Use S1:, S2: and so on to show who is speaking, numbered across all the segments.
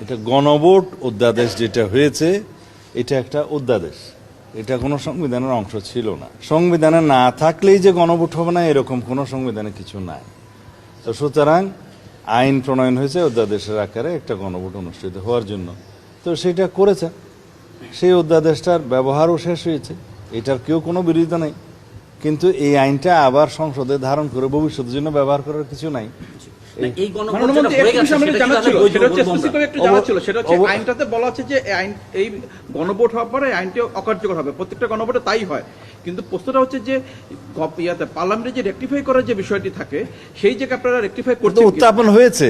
S1: এটা গণভোট অধ্যাদেশ যেটা হয়েছে, এটা একটা অধ্যাদেশ, এটা কোনো সংবিধানের অংশ ছিল না। সংবিধানে না থাকলেই যে গণভোট হবে না এরকম কোনো সংবিধানে কিছু নাই। তো সুতরাং আইন প্রণয়ন হয়েছে অধ্যাদেশের আকারে একটা গণভোট অনুষ্ঠিত হওয়ার জন্য, তো সেটা করেছে। সেই অধ্যাদেশটার ব্যবহারও শেষ হয়েছে, এটার কেউ কোনো বিরোধিতা নেই। কিন্তু এই আইনটা আবার সংসদে ধারণ করে ভবিষ্যতের জন্য ব্যবহার করার কিছু নাই।
S2: এই গণভোট যেটা হয়ে গেছে সেটা কি তাহলে বৈধ বলবো আমরা?
S3: সেটা হচ্ছে আইনটাতে বলা আছে যে এই গণভোট হওয়ার পরে আইনটি অকার্যকর হবে, প্রত্যেকটা গণভোটে তাই হয়। কিন্তু প্রশ্নটা হচ্ছে যে পার্লামেন্টে যে রেকটিফাই করার যে বিষয়টি থাকে, সেই জায়গায় আপনারা রেকটিফাই করতে
S1: উত্থাপন হয়েছে,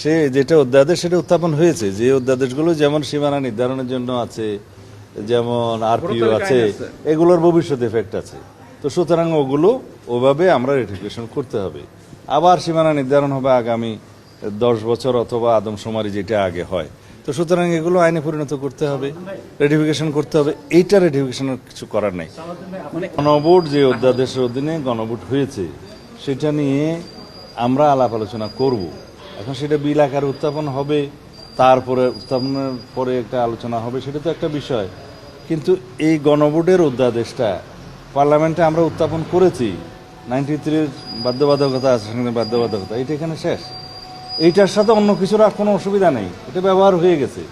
S1: সে যেটা অধ্যাদেশ সেটা উত্থাপন হয়েছে। যে অধ্যাদেশগুলো যেমন সীমানা নির্ধারণের জন্য আছে, যেমন আরপিও আছে, এগুলোর ভবিষ্যৎ এফেক্ট আছে। তো সুতরাং ওগুলো ওভাবে আমরা রেটিফিকেশন করতে হবে। আবার সীমানা নির্ধারণ হবে আগামী 10 বছর অথবা আদমশুমারি যেটা আগে হয়। তো সুতরাং এগুলো আইনে পরিণত করতে হবে, রেটিফিকেশন করতে হবে। এইটা রেটিফিকেশনের কিছু করার নাই। গণভোট যে অধ্যাদেশের অধীনে গণভোট হয়েছে সেটা নিয়ে আমরা আলাপ আলোচনা করব। এখন সেটা বিল আকারে উত্থাপন হবে, তারপরে উত্থাপনের পরে একটা আলোচনা হবে, সেটা তো একটা বিষয়। কিন্তু এই গণভোটের অধ্যাদেশটা পার্লামেন্টে আমরা উত্থাপন করেছি, 93-র বাধ্যবাধকতা আছে, বাধ্যবাধকতা, এটা এখানে শেষ। এইটার সাথে অন্য কিছুর আর কোনো অসুবিধা নেই, এটা ব্যবহার হয়ে গেছে।